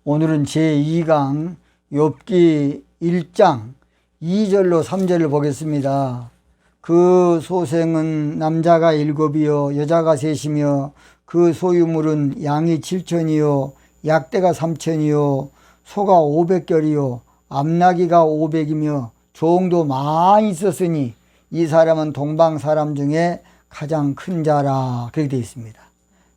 오늘은 제2강 욥기 1장 2절로 3절을 보겠습니다. 그 소생은 남자가 7이요 여자가 3이며 그 소유물은 양이 7천이요 약대가 3천이요 소가 500결이요 암나귀가 500이며 종도 많이 있었으니 이 사람은 동방 사람 중에 가장 큰 자라. 그렇게 되어 있습니다.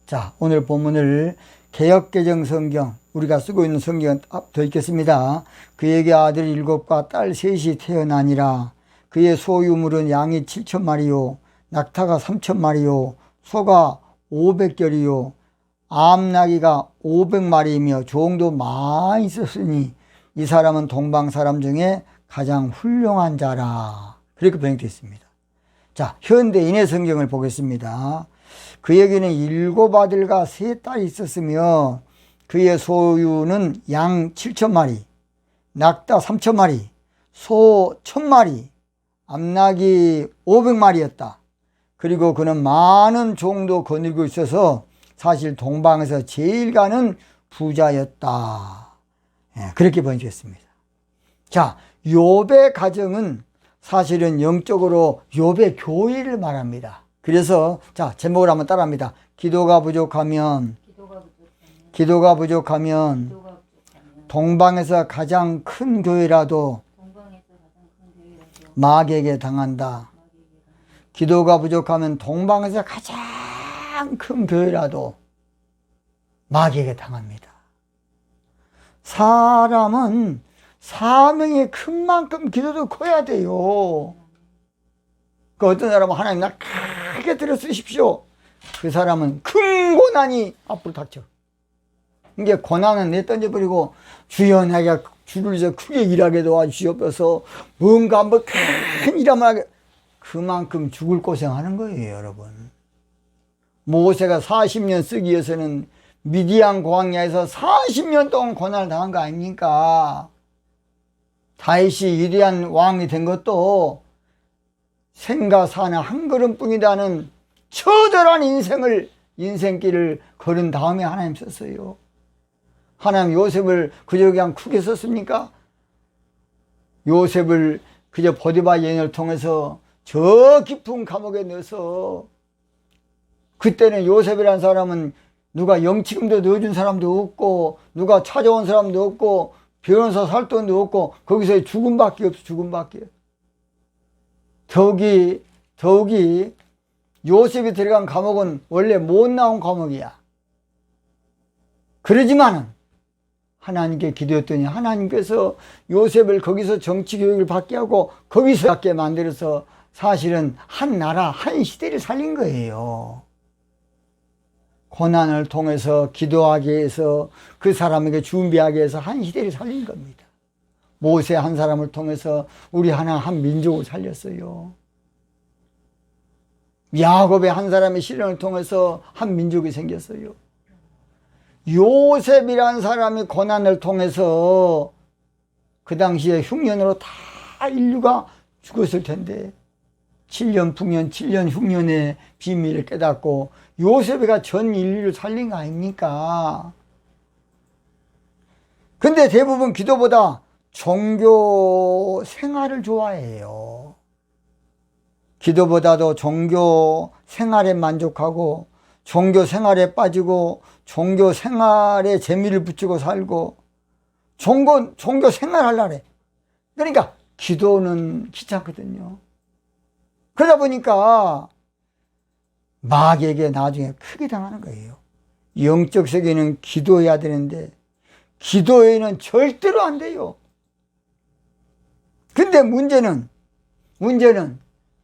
자, 오늘 본문을 개역개정 성경, 우리가 쓰고 있는 성경은 더 있겠습니다. 그에게 아들 7과 딸 3이 태어나니라. 그의 소유물은 양이 7,000마리요 낙타가 3,000마리요 소가 500결이요 암나귀가 500마리이며 종도 많이 있었으니 이 사람은 동방 사람 중에 가장 훌륭한 자라. 그렇게 번역되어 있습니다. 자, 현대인의 성경을 보겠습니다. 그에게는 7 아들과 3 딸이 있었으며 그의 소유는 양 7,000마리, 낙타 3,000마리, 소 1,000마리, 암나귀 500마리였다. 그리고 그는 많은 종도 거느리고 있어서 사실 동방에서 제일 가는 부자였다. 그렇게 번역했습니다. 자, 욥의 가정은 사실은 영적으로 욥의 교회를 말합니다. 그래서 자, 제목을 한번 따라합니다. 기도가 부족하면 동방에서 가장 큰 교회라도 마귀에게 당한다. 기도가 부족하면 동방에서 가장 큰 교회라도 마귀에게 당합니다. 사람은 사명이 큰 만큼 기도도 커야 돼요. 그 어떤 사람은 하나님 나 크게 들어 쓰십시오. 그 사람은 큰 고난이 앞으로 닥쳐. 이게 고난은 내 던져버리고 주여 내가 주를 저 크게 일하게 도와주시옵소서. 뭔가 한번 큰 일 한번 하게. 그만큼 죽을 고생하는 거예요, 여러분. 모세가 40년 쓰기 위해서는 미디안 광야에서 40년 동안 고난을 당한 거 아닙니까? 다윗이 위대한 왕이 된 것도 생과 사나 한 걸음뿐이라는 처절한 인생길을 걸은 다음에 하나님 썼어요. 하나님 요셉을 그저 그냥 크게 썼습니까? 요셉을 그저 보디바 여인을 통해서 저 깊은 감옥에 넣어서, 그때는 요셉이라는 사람은 누가 영치금도 넣어준 사람도 없고 누가 찾아온 사람도 없고 변호사 살 돈도 없고 거기서 죽음밖에 없어. 죽음밖에. 더욱이 요셉이 들어간 감옥은 원래 못 나온 감옥이야. 그러지만은 하나님께 기도했더니 하나님께서 요셉을 거기서 정치 교육을 받게 하고 거기서 받게 만들어서 사실은 한 나라 한 시대를 살린 거예요. 고난을 통해서 기도하게 해서 그 사람에게 준비하게 해서 한 시대를 살린 겁니다. 모세 한 사람을 통해서 우리 한 민족을 살렸어요. 야곱의 한 사람의 시련을 통해서 한 민족이 생겼어요. 요셉이라는 사람이 고난을 통해서 그 당시에 흉년으로 다 인류가 죽었을 텐데 7년 풍년 7년 흉년의 비밀을 깨닫고 요셉이가 전 인류를 살린 거 아닙니까? 근데 대부분 기도보다 종교 생활을 좋아해요. 기도보다도 종교 생활에 만족하고 종교 생활에 빠지고 종교 생활에 재미를 붙이고 살고 종교 생활하려고 해. 그러니까 기도는 귀찮거든요. 그러다 보니까 마귀에게 나중에 크게 당하는 거예요. 영적 세계는 기도해야 되는데 기도에는 절대로 안 돼요. 근데 문제는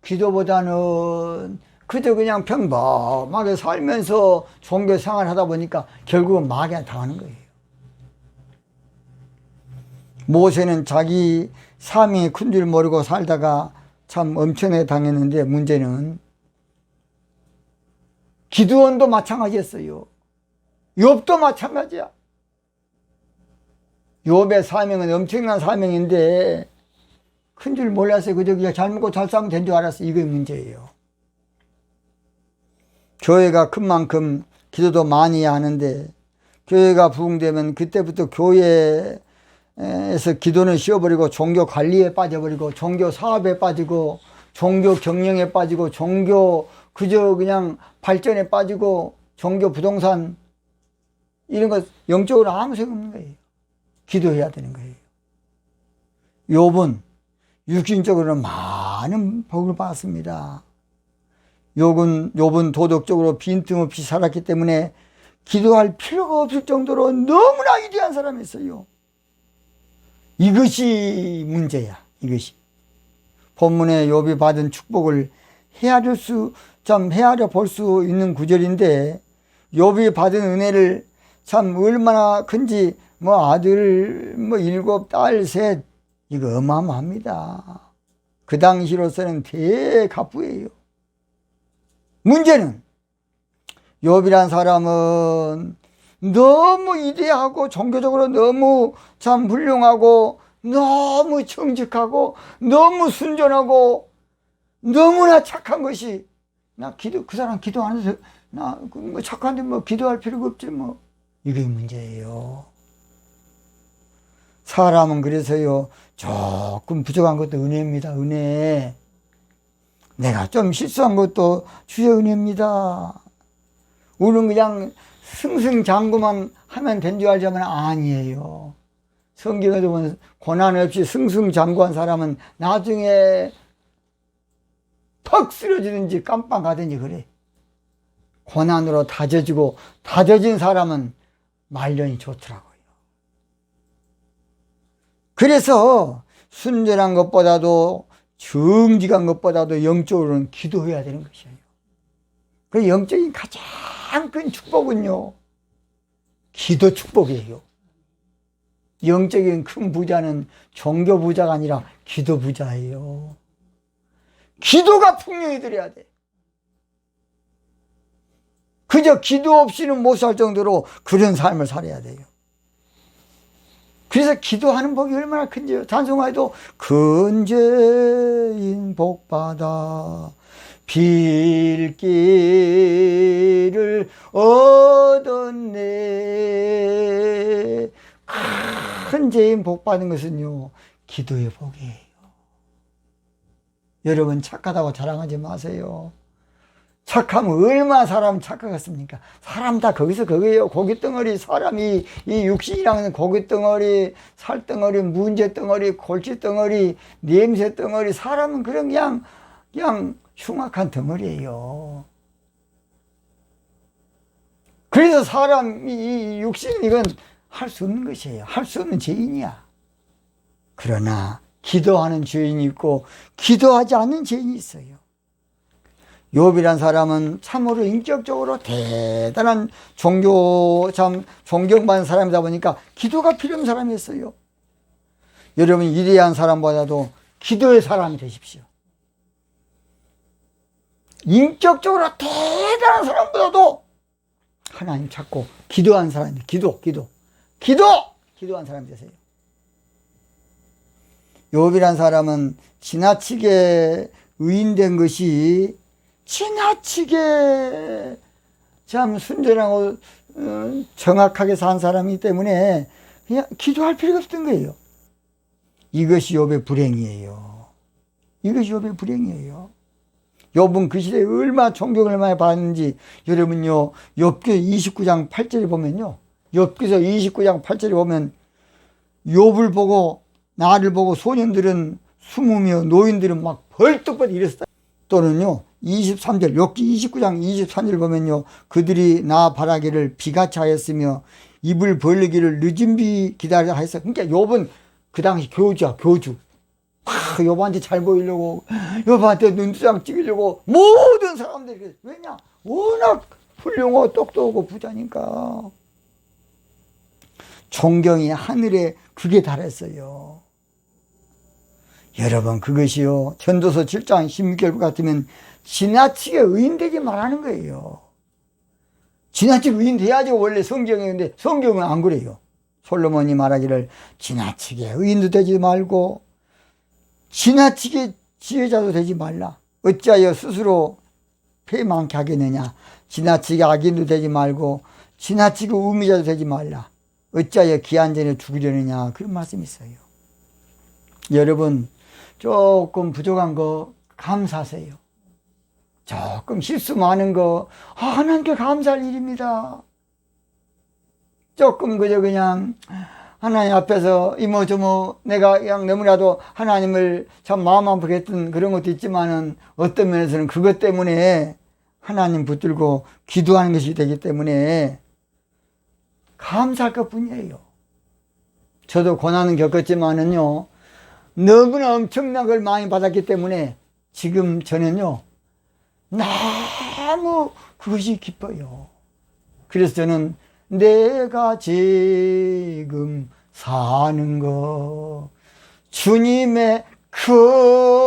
기도보다는 그저 그냥 평범하게 살면서 종교 생활을 하다 보니까 결국은 마귀한테 당하는 거예요. 모세는 자기 사명이 큰 줄 모르고 살다가 참 엄청나게 당했는데 문제는 기드온도 마찬가지였어요. 욥도 마찬가지야. 욥의 사명은 엄청난 사명인데 큰 줄 몰랐어요. 그저 그냥 잘 먹고 잘 살면 된 줄 알았어요. 이게 문제예요. 교회가 큰 만큼 기도도 많이 해야 하는데 교회가 부흥되면 그때부터 교회에서 기도는 쉬어버리고 종교 관리에 빠져버리고 종교 사업에 빠지고 종교 경영에 빠지고 종교 그저 그냥 발전에 빠지고 종교 부동산 이런 것 영적으로 아무 생각 없는 거예요. 기도해야 되는 거예요. 욥은 육신적으로 많은 복을 받았습니다. 욥은 도덕적으로 빈틈없이 살았기 때문에 기도할 필요가 없을 정도로 너무나 위대한 사람이었어요. 이것이 문제야. 이것이 본문에 욥이 받은 축복을 헤아려 볼 수 있는 구절인데, 욥이 받은 은혜를 참 얼마나 큰지 아들 7, 딸 3, 이거 어마어마합니다. 그 당시로서는 대가부예요. 문제는 욥이란 사람은 너무 위대하고 종교적으로 너무 참 훌륭하고 너무 정직하고 너무 순전하고 너무나 착한 것이, 그 사람 기도하면서 착한데 기도할 필요가 없지 이게 문제예요. 사람은 그래서요, 조금 부족한 것도 은혜입니다. 은혜. 내가 좀 실수한 것도 주의 은혜입니다. 우리는 그냥 승승장구만 하면 된 줄 알자면 아니에요. 성경에도 보면 고난 없이 승승장구한 사람은 나중에 퍽 쓰러지든지 깜빵 가든지 그래. 고난으로 다져진 사람은 말년이 좋더라고요. 그래서 순전한 것보다도 정직한 것보다도 영적으로는 기도해야 되는 것이에요. 그 영적인 가장 큰 축복은요, 기도 축복이에요. 영적인 큰 부자는 종교 부자가 아니라 기도 부자예요. 기도가 풍요히 들어야 돼. 그저 기도 없이는 못 살 정도로 그런 삶을 살아야 돼요. 그래서 기도하는 복이 얼마나 큰지요. 찬송가에도 근죄인 복받아 빌 길을 얻었네. 큰 죄인 복받은 것은요, 기도의 복이에요. 여러분 착하다고 자랑하지 마세요. 착하면 얼마나 사람 착하겠습니까? 사람 다 거기서 거기에요. 고깃덩어리, 사람이 이 육신이라는 고깃덩어리, 살덩어리, 문제덩어리, 골칫덩어리, 냄새덩어리, 사람은 그냥 흉악한 덩어리예요. 그래서 사람이 육신 이건 할 수 없는 것이에요. 할 수 없는 죄인이야. 그러나 기도하는 죄인이 있고 기도하지 않는 죄인이 있어요. 욥이란 사람은 참으로 인격적으로 대단한 존경받는 사람이다 보니까 기도가 필요 없는 사람이었어요. 여러분, 위대한 사람보다도 기도의 사람이 되십시오. 인격적으로 대단한 사람보다도 하나님 찾고 기도한 사람이, 기도한 사람이 되세요. 욥이란 사람은 지나치게 의인된 것이 지나치게 참 순전하고 정확하게 산 사람이기 때문에 그냥 기도할 필요가 없던 거예요. 이것이 욥의 불행이에요. 욥은 그 시대에 얼마나 존경을 많이 받았는지, 여러분요, 욥기 29장 8절에 보면요, 욥기서 29장 8절에 보면 욥을 보고 나를 보고 소년들은 숨으며 노인들은 막 벌떡벌떡 일었다. 또는요, 23절, 욥기 29장 23절 보면요, 그들이 나 바라기를 비같이 하였으며 입을 벌리기를 늦은 비 기다리라 하였어. 그러니까 욥은 그 당시 교주. 욥한테 잘 보이려고, 욥한테 눈두장 찍으려고 모든 사람들이, 왜냐? 워낙 훌륭하고 똑똑하고 부자니까. 존경이 하늘에 극에 달했어요. 여러분, 그것이요, 전도서 7장 16절 같으면 지나치게 의인되지 말라는 거예요. 지나치게 의인돼야지 원래 성경인데 성경은 안 그래요. 솔로몬이 말하기를 지나치게 의인도 되지 말고 지나치게 지혜자도 되지 말라. 어찌하여 스스로 패망케 하겠느냐. 지나치게 악인도 되지 말고 지나치고 우미자도 되지 말라. 어찌하여 기한 전에 죽으려느냐. 그런 말씀이 있어요. 여러분, 조금 부족한 거 감사하세요. 조금 실수 많은 거 하나님께 감사할 일입니다. 조금 그냥 하나님 앞에서 이모저모 내가 그냥 너무나도 하나님을 참 마음 아프게 했던 그런 것도 있지만은 어떤 면에서는 그것 때문에 하나님 붙들고 기도하는 것이 되기 때문에 감사할 것 뿐이에요. 저도 고난은 겪었지만은요, 너무나 엄청난 걸 많이 받았기 때문에 지금 저는요, 너무 그것이 기뻐요. 그래서 저는 내가 지금 사는 거 주님의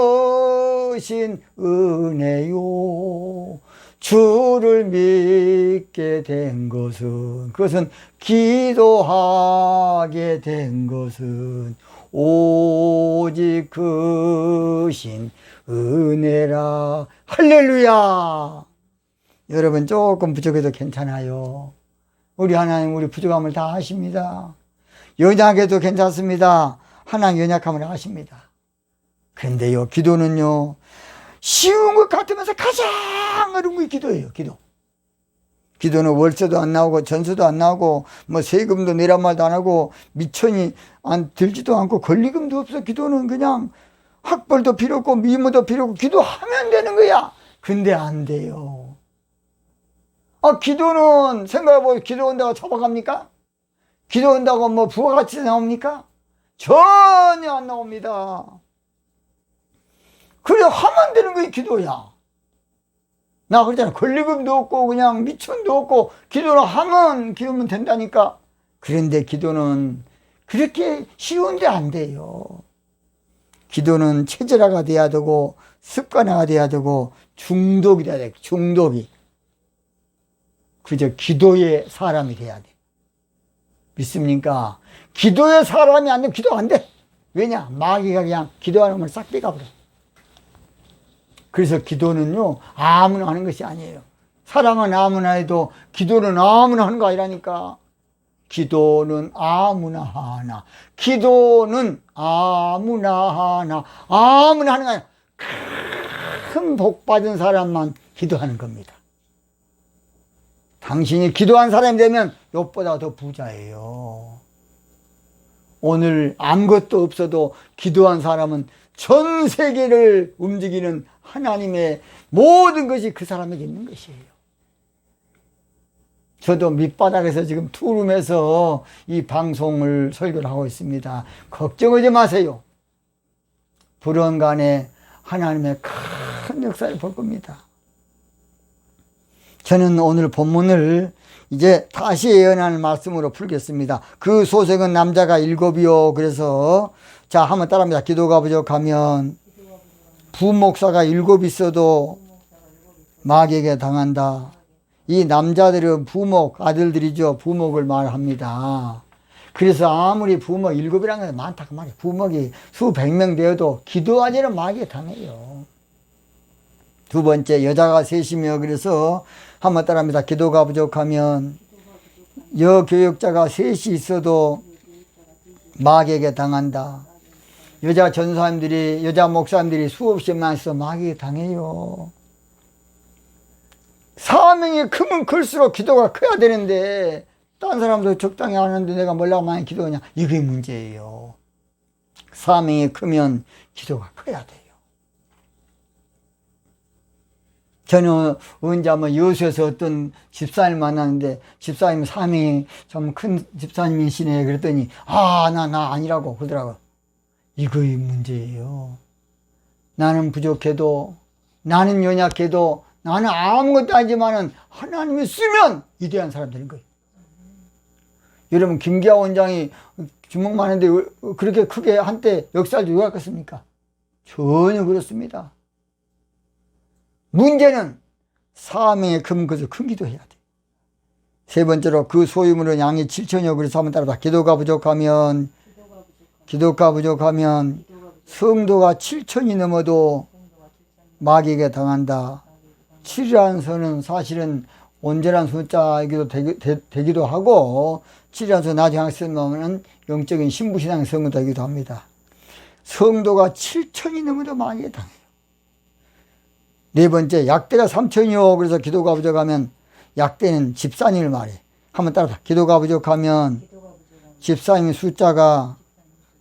크신 은혜요. 주를 믿게 된 것은, 그것은 기도하게 된 것은 오직 크신 은혜라. 할렐루야. 여러분, 조금 부족해도 괜찮아요. 우리 하나님 우리 부족함을 다 아십니다. 연약해도 괜찮습니다. 하나님 연약함을 아십니다. 그런데요, 기도는요, 쉬운 것 같으면서 가장 어려운 게 기도예요. 기도는 월세도 안 나오고 전세도 안 나오고 뭐 세금도 내란 말도 안 하고 미천이 안 들지도 않고 권리금도 없어. 기도는 그냥 학벌도 필요 없고 미모도 필요 없고 기도하면 되는 거야. 근데 안 돼요. 기도는 생각해보면 기도 온다고 잡아갑니까? 기도 온다고 뭐 부가가치 나옵니까? 전혀 안 나옵니다. 그래 하면 되는 게 기도야. 나 그러잖아. 권리금도 없고 그냥 미천도 없고 기도는 기도면 된다니까. 그런데 기도는 그렇게 쉬운데 안 돼요. 기도는 체질화가 돼야 되고 습관화가 돼야 되고 중독이 돼야 돼. 중독이. 그저 기도의 사람이 돼야 돼. 믿습니까? 기도의 사람이 안 되면 기도 안 돼. 왜냐? 마귀가 그냥 기도하는 걸 싹 빼가버려. 그래서 기도는요, 아무나 하는 것이 아니에요. 사랑은 아무나 해도 기도는 아무나 하는 거 아니라니까. 기도는 아무나 하나. 기도는 아무나 하나. 아무나 하는 거 아니야. 큰 복 받은 사람만 기도하는 겁니다. 당신이 기도한 사람이 되면 이것보다 더 부자예요. 오늘 아무것도 없어도 기도한 사람은 전 세계를 움직이는 하나님의 모든 것이 그 사람에게 있는 것이에요. 저도 밑바닥에서 지금 투룸에서 이 방송을 설교를 하고 있습니다. 걱정하지 마세요. 불언간에 하나님의 큰 역사를 볼 겁니다. 저는 오늘 본문을 이제 다시 예언하는 말씀으로 풀겠습니다. 그 소생은 남자가 7이요. 그래서 자, 한번 따라합니다. 기도가 부족하면 부목사가 7 있어도 마귀에게 당한다. 이 남자들은 부목, 아들들이죠. 부목을 말합니다. 그래서 아무리 부목 7이라는 건 많다 그 말이에요. 부목이 수백 명 되어도 기도하지는 마귀에 당해요. 두 번째, 여자가 3이며 그래서 한번 따라합니다. 기도가 부족하면 여교육자가 3이 있어도 마귀에게 당한다. 여자 전사님들이, 여자 목사님들이 수없이 많아서 마귀에 당해요. 사명이 크면 클수록 기도가 커야 되는데 딴 사람도 적당히 하는데 내가 뭐라고 많이 기도하냐. 이게 문제예요. 사명이 크면 기도가 커야 돼요. 저는 언제 한번 여수에서 어떤 집사님 만났는데 집사님 사명이 좀 큰 집사님이시네. 그랬더니 나 아니라고 그러더라고요. 이거의 문제예요. 나는 부족해도, 나는 연약해도, 나는 아무것도 아니지만은 하나님이 쓰면 위대한 사람 되는 거예요. 여러분, 김기하 원장이 주먹 많은데 그렇게 크게 한때 역사를 누가 했겠습니까? 전혀 그렇습니다. 문제는 사명에 큰 것을 큰 기도해야 돼. 세 번째로 그 소유물은 양이 7천여. 그래서 한번 따라봐. 기도가 부족하면 성도가 7천이 넘어도 마귀에게 당한다. 7이라는 선은 사실은 온전한 숫자이기도 되기도 하고 7이라는 숫자 나중에 쓰면 영적인 신부신앙의 성도가 되기도 합니다. 성도가 7천이 넘어도 마귀에 당해요. 네 번째, 약대가 3천이요. 그래서 기도가 부족하면 약대는 집사님을 말해. 한번 따라서 기도가 부족하면 집사님 숫자가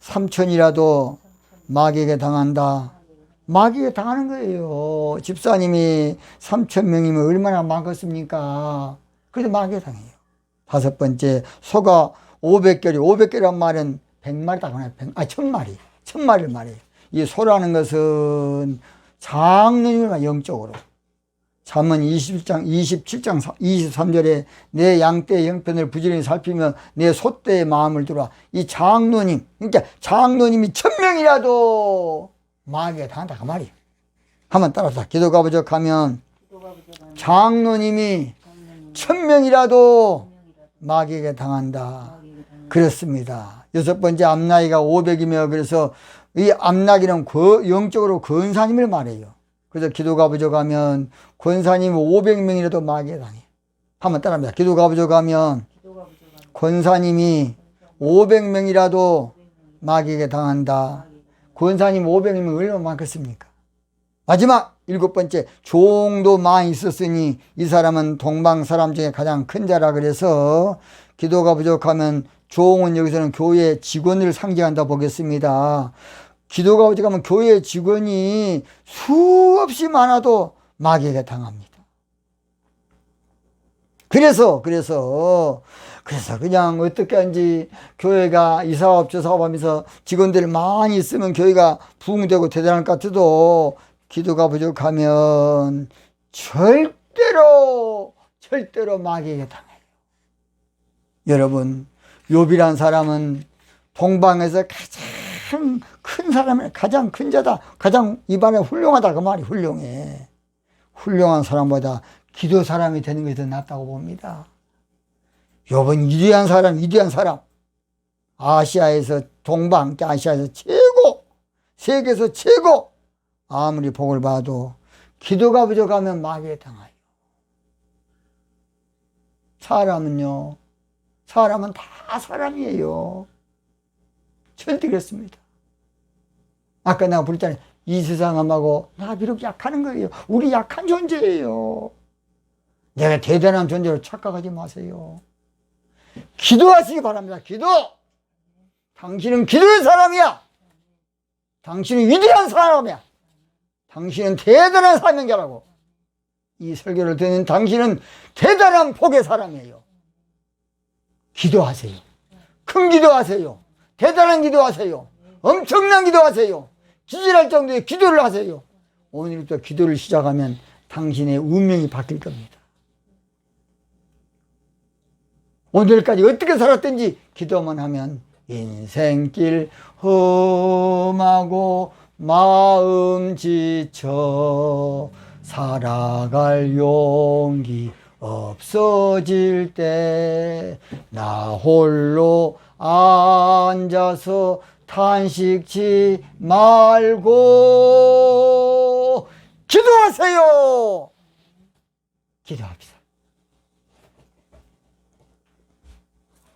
3천이라도 마귀에게 당한다. 마귀에게 당하는 거예요. 집사님이 3,000명이면 얼마나 많겠습니까? 그래도 마귀에 당해요. 다섯 번째, 소가 500개리. 500개란 말은 100마리 당하나요? 1000마리. 1000마리를 말해요. 이 소라는 것은 장로님을 말 영적으로. 잠언 27장 23절에 내 양떼의 형편을 부지런히 살피며 내 소떼의 마음을 들어와. 이 장로님, 그러니까 장로님이 1000명이라도 마귀에 당한다 그 말이에요. 한번 따라서 기도가 부족하면 장로님이 1000명이라도 마귀에게 당한다. 그렇습니다. 여섯 번째, 앞나이가 500이며 그래서 이 앞나기는 영적으로 권사님을 말해요. 그래서 기도가 부족하면 권사님 500명이라도 마귀에 당해요. 한번 따라합니다. 기도가 부족하면 권사님이 500명이라도 마귀에게 당한다. 권사님 500명이 얼마나 많겠습니까? 마지막 일곱 번째, 종도 많이 있었으니 이 사람은 동방 사람 중에 가장 큰 자라. 그래서 기도가 부족하면 종은 여기서는 교회 직원을 상징한다 보겠습니다. 기도가 부족하면 교회 직원이 수없이 많아도 마귀에게 당합니다. 그래서 그냥 어떻게 하는지 교회가 이 사업 저 사업 하면서 직원들이 많이 있으면 교회가 부흥되고 대단할 것 같아도 기도가 부족하면 절대로 마귀에게 당해요. 여러분, 욥이란 사람은 동방에서 가장 큰 사람이, 가장 큰 자다, 가장 입안에 훌륭하다 그 말이 훌륭해. 훌륭한 사람보다 기도 사람이 되는 것이 더 낫다고 봅니다. 욥은 위대한 사람. 아시아에서 동방, 아시아에서 최고, 세계에서 최고. 아무리 복을 봐도 기도가 부족하면 마귀에 당해요. 사람은 다 사람이에요. 절대 그렇습니다. 아까 내가 부르잖아요. 이 세상하고 나 비록 약하는 거예요. 우리 약한 존재예요. 내가 대단한 존재로 착각하지 마세요. 기도하시기 바랍니다. 기도! 당신은 기도의 사람이야. 당신은 위대한 사람이야. 당신은 대단한 사명자라고. 이 설교를 듣는 당신은 대단한 복의 사람이에요. 기도하세요. 큰 기도하세요. 대단한 기도하세요. 엄청난 기도하세요. 기절할 정도의 기도를 하세요. 오늘부터 기도를 시작하면 당신의 운명이 바뀔 겁니다. 오늘까지 어떻게 살았든지 기도만 하면 인생길 험하고 마음 지쳐 살아갈 용기 없어질 때 나 홀로 앉아서 탄식치 말고 기도하세요. 기도합시다.